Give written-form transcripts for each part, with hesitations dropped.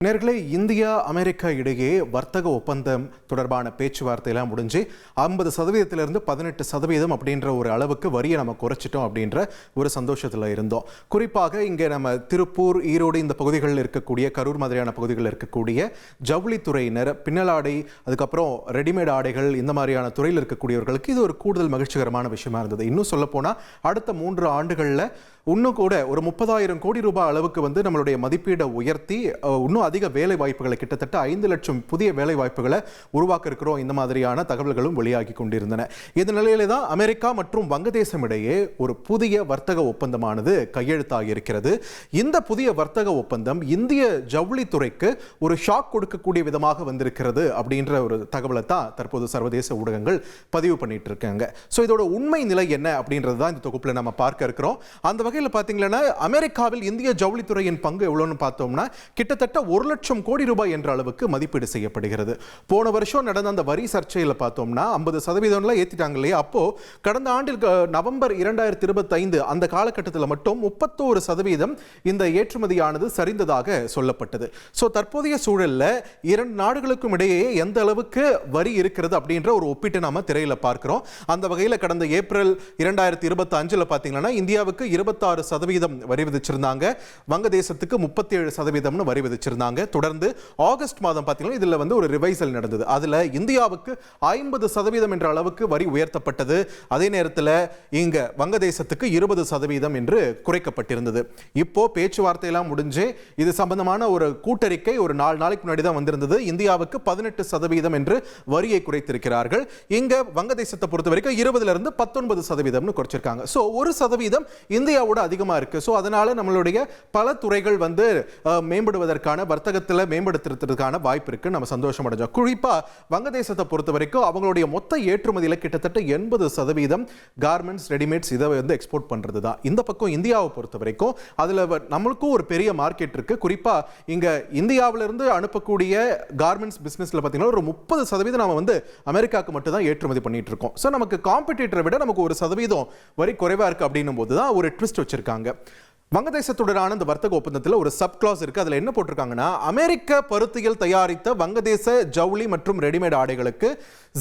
நேர்களே, India America இடையே வர்த்தக ஒப்பந்தம் தொடர்பான பேச்சுவார்த்தையெல்லாம் முடிஞ்சு 50%லிருந்து 18% அப்படின்ற ஒரு அளவுக்கு வரியை நம்ம குறைச்சிட்டோம் அப்படின்ற ஒரு சந்தோஷத்தில் இருந்தோம். குறிப்பாக இங்கே நம்ம திருப்பூர், ஈரோடு இந்த பகுதிகளில் இருக்கக்கூடிய, கரூர் மாதிரியான பகுதிகளில் இருக்கக்கூடிய ஜவுளித்துறையினர், பின்னலாடை, அதுக்கப்புறம் ரெடிமேட் ஆடைகள், இந்த மாதிரியான துறையில் இருக்கக்கூடியவர்களுக்கு இது ஒரு கூடுதல் மகிழ்ச்சிகரமான விஷயமா இருந்தது. இன்னும் சொல்லப்போனால் அடுத்த 3 ஆண்டுகளில் இன்னும் கூட ஒரு 30,000 கோடி ரூபாய் அளவுக்கு நம்மளுடைய மதிப்பீடை உயர்த்தி இன்னும் அதிக வேலை வாய்ப்புகளை, கிட்டத்தட்ட 5 லட்சம் புதிய வேலை வாய்ப்புகளை உருவாக்க இருக்கிறோம். இந்த மாதிரியான தகவல்களும் வெளியாகி கொண்டிருந்தன. இந்த நிலையில தான் அமெரிக்கா மற்றும் வங்கதேசம் இடையே ஒரு புதிய வர்த்தக ஒப்பந்தமானது கையெழுத்தாகி இருக்கிறது. இந்த புதிய வர்த்தக ஒப்பந்தம் இந்திய ஜவுளித்துறைக்கு ஒரு ஷாக் கொடுக்கக்கூடிய விதமாக வந்திருக்கிறது அப்படின்ற ஒரு தகவலை தான் தற்போது சர்வதேச ஊடகங்கள் பதிவு பண்ணிட்டு இருக்காங்க. ஸோ இதோட உண்மை நிலை என்ன அப்படின்றது தான் இந்த தொகுப்பில் நம்ம பார்க்க இருக்கிறோம். அந்த வகையில் பார்த்தீங்கன்னா, அமெரிக்காவில் இந்திய ஜவுளித்துறையின் பங்கு எவ்வளோன்னு பார்த்தோம்னா கிட்டத்தட்ட 1 லட்சம் கோடி ரூபாய் என்ற அளவுக்கு மதிப்பீடு செய்யப்படுகிறது. போன வருஷம் நடந்த அந்த வரி சர்ச்சையில் பார்த்தோம்னா 50% ஏற்றிட்டாங்க இல்லையா? அப்போ கடந்த ஆண்டில் நவம்பர் 2025 அந்த காலகட்டத்தில் மட்டும் 31% இந்த ஏற்றுமதியானது சரிந்ததாக சொல்லப்பட்டது. ஸோ தற்போதைய சூழலில் 2 நாடுகளுக்கும் இடையே எந்த அளவுக்கு வரி இருக்கிறது அப்படின்ற ஒரு ஒப்பீட்டை நாம திரையில் பார்க்கிறோம். அந்த வகையில் கடந்த ஏப்ரல் 2025 பார்த்தீங்கன்னா இந்தியாவுக்கு 26% வரி விதிச்சிருந்தாங்க, வங்கதேசத்துக்கு 37% வரி விதிச்சிருந்தாங்க. தொடர்ந்து ஆகஸ்ட் மாதம் பார்த்தீங்கன்னா இதில் ஒரு ரிவைசல் நடந்தது. அதில் இந்தியாவுக்கு 50% என்ற அளவுக்கு வரி உயர்த்தப்பட்டது. அதே நேரத்தில் இங்க வங்கதேசத்துக்கு 20% என்று குறைக்கப்பட்டிருந்தது. இப்போ பேச்சுவார்த்தையெல்லாம் முடிஞ்சு இது சம்பந்தமான ஒரு கூட்டறிக்கை ஒரு 4 நாளைக்கு முன்னாடி தான் வந்திருந்தது. இந்தியாவுக்கு 18% என்று வரியை குறைத்திருக்கிறார்கள். இங்க வங்கதேசத்தை பொறுத்த வரைக்கும் 20லிருந்து 19% குறைச்சிருக்காங்க. ஸோ 1% இந்தியாவோட அதிகமாக இருக்கு. ஸோ அதனால நம்மளுடைய பல துறைகள் மேம்படுவதற்கான, வர்த்தகத்தில் மேம்படுத்துறதுக்கான வாய்ப்பு இருக்கு. நம்ம சந்தோஷம் அடைஞ்சோம். குறிப்பா வங்கதேசத்தை பொறுத்த வரைக்கும் அவங்களுடைய மொத்த ஏற்றுமதியில் கிட்டத்தட்ட 80% கார்மெண்ட்ஸ், ரெடிமேட்ஸ் இதை எக்ஸ்போர்ட் பண்றது தான். இந்த பக்கம் இந்தியாவை பொறுத்த வரைக்கும் அதுல நம்மளுக்கும் ஒரு பெரிய மார்க்கெட் இருக்கு. குறிப்பா இங்க இந்தியாவிலிருந்து அனுப்பக்கூடிய கார்மெண்ட்ஸ் பிசினஸ்ல பார்த்தீங்கன்னா ஒரு 30% நாம அமெரிக்காவுக்கு மட்டும் தான் ஏற்றுமதி பண்ணிட்டு இருக்கோம். ஸோ நமக்கு காம்படிட்டரை விட நமக்கு 1% வரி குறைவா இருக்கு அப்படின்னும் போது தான் ஒரு ட்விஸ்ட் வச்சிருக்காங்க. வங்கதேசத்துடனான இந்த வர்த்தக ஒப்பந்தத்தில் ஒரு சப் கிளாஸ் இருக்கு. அதில் என்ன போட்டிருக்காங்கன்னா, அமெரிக்க பருத்தியில் தயாரித்த வங்கதேச ஜவுளி மற்றும் ரெடிமேட் ஆடைகளுக்கு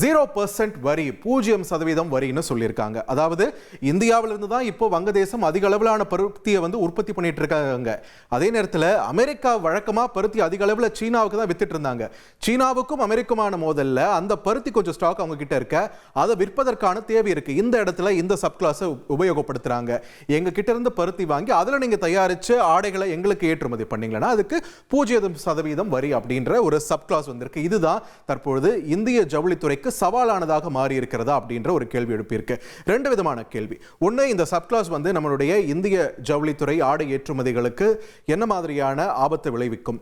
0% வரி, 0% வரின்னு சொல்லியிருக்காங்க. அதாவது இந்தியாவிலிருந்து தான் இப்போ வங்கதேசம் அதிக அளவிலான பருத்தியை உற்பத்தி பண்ணிட்டு இருக்காங்க. அதே நேரத்தில் அமெரிக்கா வழக்கமாக பருத்தி அதிக அளவில் சீனாவுக்கு தான் வித்துட்டு இருந்தாங்க. சீனாவுக்கும் அமெரிக்குமான மோதல்ல அந்த பருத்தி கொஞ்சம் ஸ்டாக் அவங்க கிட்ட இருக்க, அதை விற்பதற்கான தேவை இருக்கு. இந்த இடத்துல இந்த சப் கிளாஸை உபயோகப்படுத்துறாங்க. எங்க கிட்ட இருந்து பருத்தி வாங்கி அதில் நீங்க தயாரிச்சு ஆடைகளை எங்களுக்கு ஏற்றுமதி பண்ணீங்கன்னா அதுக்கு 0% வரி அப்படின்ற ஒரு சப் கிளாஸ் வந்திருக்கு. இதுதான் தற்பொழுது இந்திய ஜவுளித்துறைக்கு சவாலானதாக மாறி இருக்கிறதா அப்படின்ற ஒரு கேள்வி எழுப்பியிருக்கு. 2 விதமான கேள்வி. ஒன்று, இந்த சப் கிளாஸ் நம்மளுடைய இந்திய ஜவுளித்துறை ஆடை ஏற்றுமதிகளுக்கு என்ன மாதிரியான ஆபத்தை விளைவிக்கும்,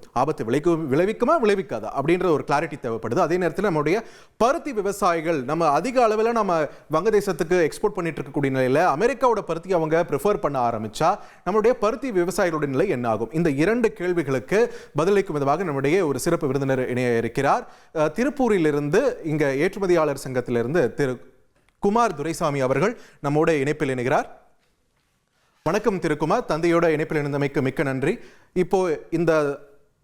விளைவிக்குமா விளைவிக்காதா அப்படின்ற ஒரு கிளாரிட்டி தேவைப்படுது. அதே நேரத்தில் நம்மளுடைய பருத்தி விவசாயிகள் நம்ம அதிக அளவில் நம்ம வங்கதேசத்துக்கு எக்ஸ்போர்ட் பண்ணிட்டு இருக்கக்கூடிய நிலையில் அமெரிக்காவோட பருத்தி அவங்க ப்ரிஃபர் பண்ண ஆரம்பிச்சா நம்மளுடைய பருத்தி விவசாயிகளுடைய நிலை என்ன ஆகும்? இந்த 2 கேள்விகளுக்கு பதிலளிக்கும் விதமாக நம்முடைய ஒரு சிறப்பு விருந்தினர் இணைய இருக்கிறார். திருப்பூரிலிருந்து இங்க ஏற்றுமதியாளர் சங்கத்திலிருந்து திரு குமார் துரைசாமி அவர்கள் நம்மோட இணைப்பில் இணைகிறார். வணக்கம் திரு குமார், தந்தையோட இணைப்பில் இணைந்தமைக்கு மிக்க நன்றி. இப்போ இந்த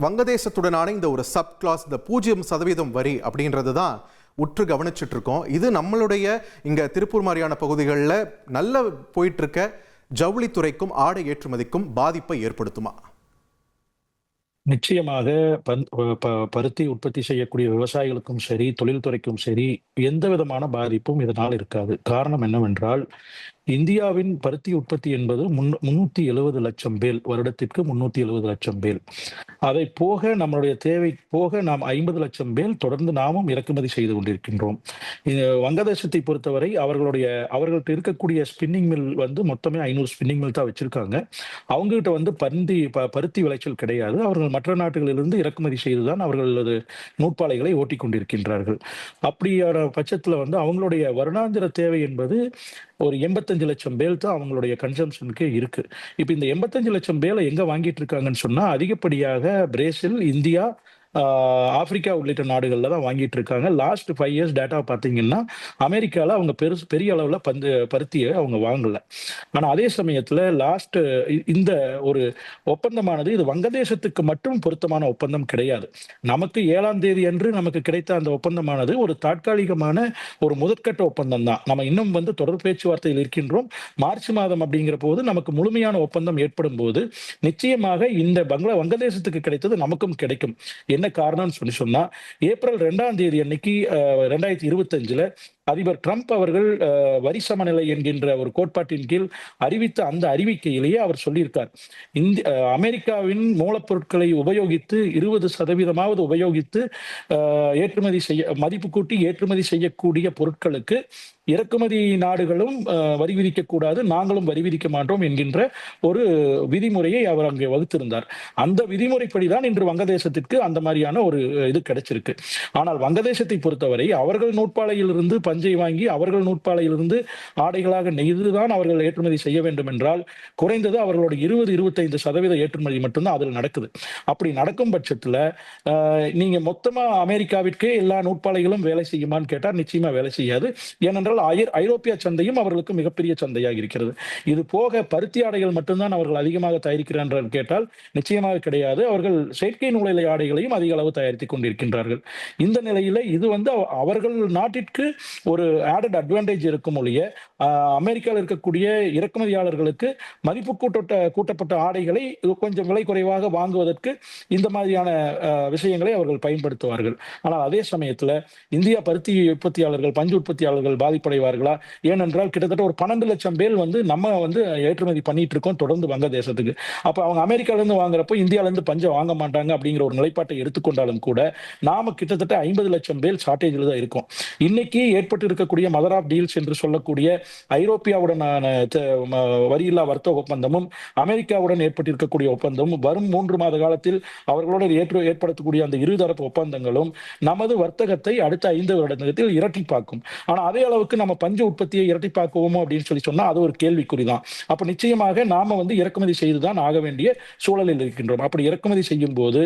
வங்கதேசத்துடனான இந்த ஒரு சப் கிளாஸ், இந்த 0% வரி அப்படின்றது தான் உற்று கவனிச்சுட்டு இருக்கோம். இது நம்மளுடைய இங்க திருப்பூர் மாதிரியான பகுதிகளில் நல்ல போயிட்டு இருக்க ஜவுளித்துறைக்கும் ஆடை ஏற்றுமதிக்கும் பாதிப்பை ஏற்படுத்துமா? நிச்சயமாக பருத்தி உற்பத்தி செய்யக்கூடிய விவசாயிகளுக்கும் சரி, தொழில்துறைக்கும் சரி, எந்த விதமான பாதிப்பும் இதனால் இருக்காது. காரணம் என்னவென்றால், இந்தியாவின் பருத்தி உற்பத்தி என்பது 370 லட்சம் பேல், வருடத்திற்கு 370 லட்சம் பேல். அதை போக நம்மளுடைய தேவை போக நாம் 50 லட்சம் பேல் தொடர்ந்து நாமும் இறக்குமதி செய்து கொண்டிருக்கின்றோம். வங்கதேசத்தை பொறுத்தவரை அவர்கள்ட்ட இருக்கக்கூடிய ஸ்பின்னிங் மில் மொத்தமே 500 ஸ்பின்னிங் மில் தான் வச்சிருக்காங்க. அவங்ககிட்ட பருத்தி விளைச்சல் கிடையாது. அவர்கள் மற்ற நாடுகளிலிருந்து இறக்குமதி செய்துதான் அவர்களது நூற்பாலைகளை ஓட்டிக் கொண்டிருக்கின்றார்கள். அப்படியான பட்சத்தில் அவங்களுடைய வருடாந்திர தேவை என்பது ஒரு 85 லட்சம் பேல் தான் அவங்களுடைய கன்சம்ஷனுக்கு இருக்கு. இப்ப இந்த 85 லட்சம் பேலை எங்க வாங்கிட்டு இருக்காங்கன்னு சொன்னா, அதிகப்படியாக பிரேசில், இந்தியா, ஆப்பிரிக்கா உள்ளிட்ட நாடுகள்ல தான் வாங்கிட்டு இருக்காங்க. லாஸ்ட் 5 இயர்ஸ் டேட்டா பார்த்தீங்கன்னா, அமெரிக்கால அவங்க பெரிய அளவுல பருத்திய அவங்க வாங்கல. ஆனா அதே சமயத்துல லாஸ்ட் இந்த ஒரு ஒப்பந்தமானது இது வங்கதேசத்துக்கு மட்டும் பொருத்தமான ஒப்பந்தம் கிடையாது. நமக்கு 7ஆம் தேதி அன்று நமக்கு கிடைத்த அந்த ஒப்பந்தமானது ஒரு தற்காலிகமான ஒரு முதற்கட்ட ஒப்பந்தம் தான். நம்ம இன்னும் தொடர் பேச்சுவார்த்தையில் இருக்கின்றோம். மார்ச் மாதம் அப்படிங்கிற போது நமக்கு முழுமையான ஒப்பந்தம் ஏற்படும் போது நிச்சயமாக இந்த வங்கதேசத்துக்கு கிடைத்தது நமக்கும் கிடைக்கும். என்ன காரணம்னு சொன்னா ஏப்ரல் 2ஆம் தேதி அன்னைக்கு 2025ல அதிபர் ட்ரம்ப் அவர்கள் வரி சமநிலை என்கின்ற ஒரு கோட்பாட்டின் கீழ் அறிவித்த அந்த அறிவிக்கையிலேயே அவர் சொல்லியிருக்கார், அமெரிக்காவின் மூலப்பொருட்களை உபயோகித்து 20% உபயோகித்து ஏற்றுமதி மதிப்பு கூட்டி ஏற்றுமதி செய்யக்கூடிய பொருட்களுக்கு இறக்குமதி நாடுகளும் வரி விதிக்கக்கூடாது, நாங்களும் வரி விதிக்க மாட்டோம் என்கின்ற ஒரு விதிமுறையை அவர் அங்கே வகுத்திருந்தார். அந்த விதிமுறைப்படிதான் இன்று வங்கதேசத்திற்கு அந்த மாதிரியான ஒரு இது கிடைச்சிருக்கு. ஆனால் வங்கதேசத்தை பொறுத்தவரை அவர்கள் நூற்பாலையிலிருந்து பஞ்சை வாங்கி அவர்கள் நூற்பாலையிலிருந்து ஆடைகளாக நெய்துதான் அவர்கள் ஏற்றுமதி செய்ய வேண்டும் என்றால் குறைந்தது அவர்களோட 20-25% ஏற்றுமதி மட்டும்தான் அதில் நடக்குது. அப்படி நடக்கும் பட்சத்துல நீங்க மொத்தமா அமெரிக்காவிற்கே எல்லா நூற்பாலைகளும் வேலை செய்யுமான்னு கேட்டால் நிச்சயமா வேலை செய்யாது. ஏனென்றால் ஐரோப்பிய சந்தையும் அவர்களுக்கு மிகப்பெரிய சந்தையாக இருக்கிறது. இது போக பருத்தி ஆடைகள் மட்டும்தான் அவர்கள் அதிகமாக தயாரிக்கிறார்கள் கேட்டால் நிச்சயமாக கிடையாது. அவர்கள் செயற்கை நூலிழை ஆடைகளையும் அதிக அளவு தயாரித்துக் கொண்டிருக்கின்றார்கள். இந்த நிலையில இது அவர்கள் நாட்டிற்கு ஒரு ஆடட் அட்வான்டேஜ் இருக்கும் ஒழிய அமெரிக்காவில் இருக்கக்கூடிய இறக்குமதியாளர்களுக்கு மதிப்பு கூட்டப்பட்ட ஆடைகளை கொஞ்சம் விலை குறைவாக வாங்குவதற்கு இந்த மாதிரியான விஷயங்களை அவர்கள் பயன்படுத்துவார்கள். ஆனால் அதே சமயத்தில் இந்தியா பருத்தி உற்பத்தியாளர்கள் பஞ்சு உற்பத்தியாளர்கள் பாதிப்படைவார்களா? ஏனென்றால் கிட்டத்தட்ட ஒரு 12 லட்சம் பேர் நம்ம ஏற்றுமதி பண்ணிட்டு இருக்கோம் தொடர்ந்து வங்கதேசத்துக்கு. அப்ப அவங்க அமெரிக்கால இருந்து வாங்குறப்போ இந்தியால இருந்து பஞ்சம் வாங்க மாட்டாங்க அப்படிங்கிற ஒரு நிலைப்பாட்டை எடுத்துக்கொண்டாலும் கூட நாம கிட்டத்தட்ட 50 லட்சம் பேர் ஷார்டேஜில் தான் இருக்கும். இன்னைக்கு ஏற்பட்டு இருக்கக்கூடிய மதர் ஆஃப் டீல்ஸ் என்று சொல்லக்கூடிய ஐரோப்பியாவுடனான வரியில்லா வர்த்தக ஒப்பந்தமும் அமெரிக்காவுடன் ஏற்பட்டிருக்கக்கூடிய ஒப்பந்தமும் வரும் 3 மாத காலத்தில் அவர்களோடு ஏற்படுத்தக்கூடிய அந்த இருதரப்பு ஒப்பந்தங்களும் நமது வர்த்தகத்தை அடுத்த 5 வருடத்தில் இரட்டிப்பாக்கும். ஆனா அதே அளவுக்கு நம்ம பஞ்சு உற்பத்தியை இரட்டிப்பாக்குவோமோ அப்படின்னு சொன்னா அது ஒரு கேள்விக்குறிதான். அப்ப நிச்சயமாக நாம இறக்குமதி செய்துதான் ஆக வேண்டிய சூழலில் இருக்கின்றோம். அப்படி இறக்குமதி செய்யும் போது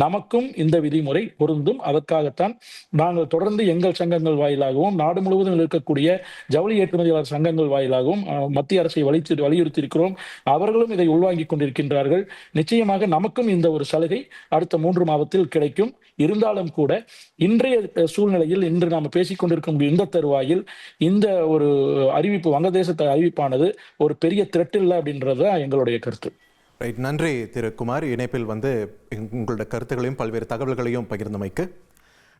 நமக்கும் இந்த விதிமுறை பொருந்தும். அதற்காகத்தான் நாங்கள் தொடர்ந்து எங்கள் சங்கங்கள் வாயிலாகவும் நாடு முழுவதும் இருக்கக்கூடிய ஜவுளி ஏற்றுமதியாளர் சங்கங்கள் வாயிலாகவும் மத்திய அரசை வலியுறுத்தி இருக்கிறோம். அவர்களும் இதை உள்வாங்கிக் கொண்டிருக்கின்றார்கள். நிச்சயமாக நமக்கும் இந்த ஒரு சலுகை அடுத்த 3 மாதத்தில் கிடைக்கும். இருந்தாலும் கூட இன்றைய சூழ்நிலையில் இன்று நாம் பேசிக் கொண்டிருக்கும் இந்த தருவாயில் இந்த ஒரு அறிவிப்பு வங்கதேசத்தை அறிவிப்பானது ஒரு பெரிய த்ரெட் இல்லை அப்படின்றது எங்களுடைய கருத்து. ரைட், நன்றி திரு குமார். இணைப்பில் உங்களோட கருத்துக்களையும் பல்வேறு தகவல்களையும் பகிர்ந்தமைக்கு.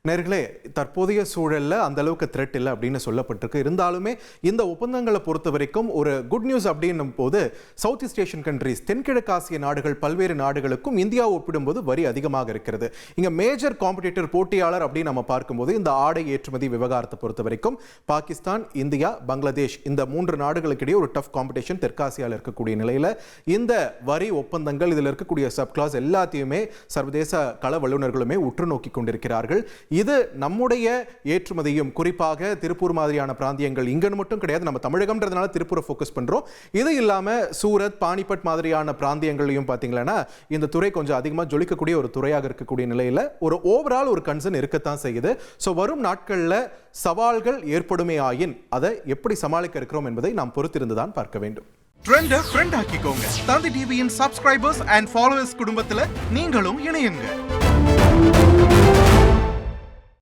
நேர்களே, தற்போதைய சூழலில் அந்த அளவுக்கு த்ரெட் இல்லை அப்படின்னு சொல்லப்பட்டிருக்கு. இருந்தாலுமே இந்த ஒப்பந்தங்களை பொறுத்த வரைக்கும் ஒரு குட் நியூஸ் அப்படின்னும் போது சவுத் ஈஸ்ட் ஏஷியன் கண்ட்ரீஸ் தென்கிழக்காசிய நாடுகள் பல்வேறு நாடுகளுக்கும் இந்தியாவை ஒப்பிடும்போது வரி அதிகமாக இருக்கிறது. இங்கே மேஜர் காம்படிட்டர் போட்டியாளர் அப்படின்னு நம்ம பார்க்கும்போது இந்த ஆடை ஏற்றுமதி விவகாரத்தை பொறுத்த வரைக்கும் பாகிஸ்தான், இந்தியா, பங்களாதேஷ் இந்த 3 நாடுகளுக்கிடையே ஒரு டஃப் காம்படிஷன் தெற்காசியாவில் இருக்கக்கூடிய நிலையில் இந்த வரி ஒப்பந்தங்கள் இதில் இருக்கக்கூடிய சப்கிளாஸ் எல்லாத்தையுமே சர்வதேச கள வல்லுநர்களுமே உற்று நோக்கி கொண்டிருக்கிறார்கள். இது நம்முடைய ஏற்றுமதியும் குறிப்பாக திருப்பூர் மாதிரியான பிராந்தியங்கள் இங்கன்னு மட்டும் கிடையாது, நம்ம தமிழகம்ன்றதுனால திருப்பூரை ஃபோக்கஸ் பண்றோம். இது இல்லாம சூரத், பானிபட் மாதிரியான பிராந்தியங்களையும் பார்த்தீங்கன்னா இந்த துறை கொஞ்சம் அதிகமாக ஜொலிக்கக்கூடிய ஒரு துறையாக இருக்கக்கூடிய நிலையில் ஒரு ஓவரால் ஒரு கன்சர்ன் இருக்கத்தான் செய்யுது. ஸோ வரும் நாட்களில் சவால்கள் ஏற்படுமே ஆயின் அதை எப்படி சமாளிக்க இருக்கிறோம் என்பதை நாம் பொறுத்திருந்துதான் பார்க்க வேண்டும். ட்ரெண்டை ஃப்ரெண்ட் ஆக்கிக்கோங்க. தந்தி டிவியின் சப்ஸ்கிரைபர்ஸ் அண்ட் ஃபாலோவர்ஸ் குடும்பத்தில் நீங்களும் இணையுங்க.